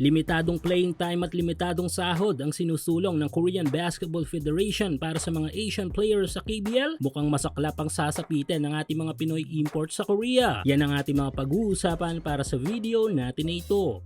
Limitadong playing time at limitadong sahod ang sinusulong ng Korean Basketball Federation para sa mga Asian players sa KBL. Mukhang masaklap ang sasapitin ng ating mga Pinoy imports sa Korea. Yan ang ating mga pag-uusapan para sa video natin na ito.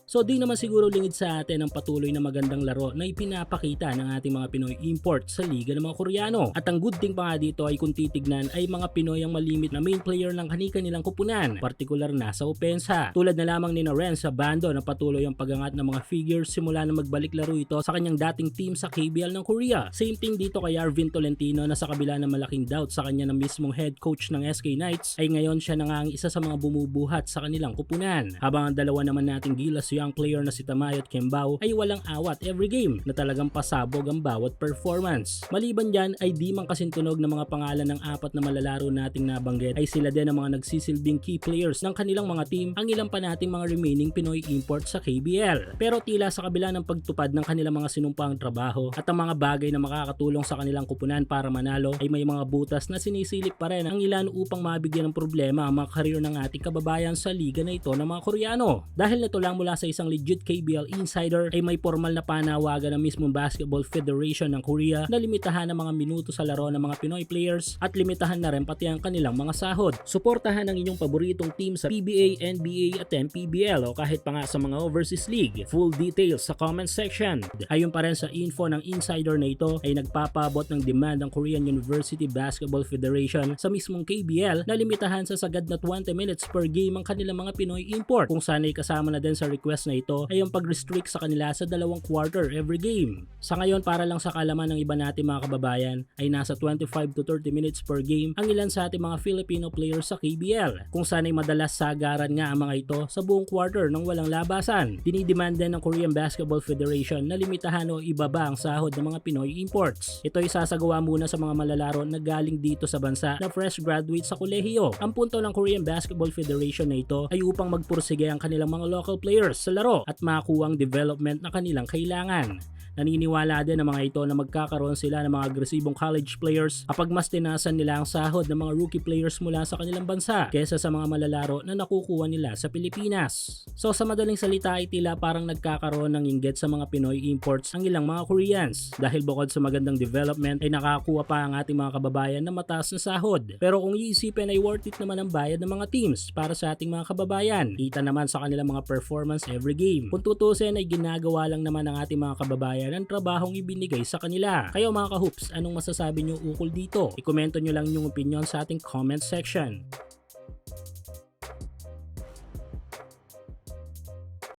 So di naman siguro lingid sa atin ang patuloy na magandang laro na ipinapakita ng ating mga Pinoy import sa liga ng mga Koreano. At ang good thing pa nga dito ay kung titignan ay mga Pinoy ang malimit na main player ng kanilang kupunan, partikular na sa opensa. Tulad na lamang ni Renz Bando na patuloy ang pagangat ng mga figures simula na magbalik laro ito sa kanyang dating team sa KBL ng Korea. Same thing dito kay Arvin Tolentino na sa kabila ng malaking doubt sa kanya ng mismong head coach ng SK Knights ay ngayon siya na nga ang isa sa mga bumubuhat sa kanilang kupunan. Habang ang dalawa naman nating gilas young player na si Tamayot Kembao ay walang awat every game na talagang pasabog ang bawat performance. Maliban dyan ay di man kasintunog ng mga pangalan ng apat na malalaro nating nabanggit ay sila din ang mga nagsisilbing key players ng kanilang mga team ang ilang pa nating mga remaining Pinoy imports sa KBL. Pero tila sa kabila ng pagtupad ng kanilang mga sinumpang trabaho at ang mga bagay na makakatulong sa kanilang kupunan para manalo ay may mga butas na sinisilip pa rin ang ilan upang mabigyan ng problema ang mga karir ng ating kababayan sa liga na ito ng mga Koreano. Dahil nito lang mula sa isang legit KBL insider ay may formal na panawagan ng mismong Basketball Federation ng Korea na limitahan ang mga minuto sa laro ng mga Pinoy players at limitahan na rin pati ang kanilang mga sahod. Suportahan ang inyong paboritong team sa PBA, NBA at MPBL o kahit pa nga sa mga overseas league. Full details sa comment section. Ayon pa rin sa info ng insider na ito ay nagpapabot ng demand ng Korean University Basketball Federation sa mismong KBL na limitahan sa sagad na 20 minutes per game ang kanilang mga Pinoy import. Kung sana'y kasama na din sa request na ito ay ang pag-restrict sa kanila sa 2 quarter every game. Sa ngayon para lang sa kalaman ng iba natin mga kababayan ay nasa 25 to 30 minutes per game ang ilan sa ating mga Filipino players sa KBL. Kung sana'y madalas sagaran nga ang mga ito sa buong quarter ng walang labasan. Dinidemand din ng Korean Basketball Federation na limitahan o ibaba ang sahod ng mga Pinoy imports. Ito ay sasagawa muna sa mga malalaro na galing dito sa bansa na fresh graduate sa kolehiyo. Ang punto ng Korean Basketball Federation na ito ay upang magpursige ang kanilang mga local players sa laro at makuha ang development na kanilang kailangan. Naniniwala din ang mga ito na magkakaroon sila ng mga agresibong college players kapag mas tinasan nila ang sahod ng mga rookie players mula sa kanilang bansa kesa sa mga malalaro na nakukuha nila sa Pilipinas. So sa madaling salita ay tila parang nagkakaroon ng inggit sa mga Pinoy imports ang ilang mga Koreans dahil bukod sa magandang development ay nakakuha pa ang ating mga kababayan ng mataas na sahod. Pero kung iisipin ay worth it naman ang bayad ng mga teams para sa ating mga kababayan. Kita naman sa kanilang mga performance every game. Kung tutusin ay ginagawa lang naman ng ating mga kababayan ang trabahong ibinigay sa kanila. Kayo mga ka-hoops, anong masasabi nyo ukol dito? I-komento nyo lang yung opinion sa ating comment section.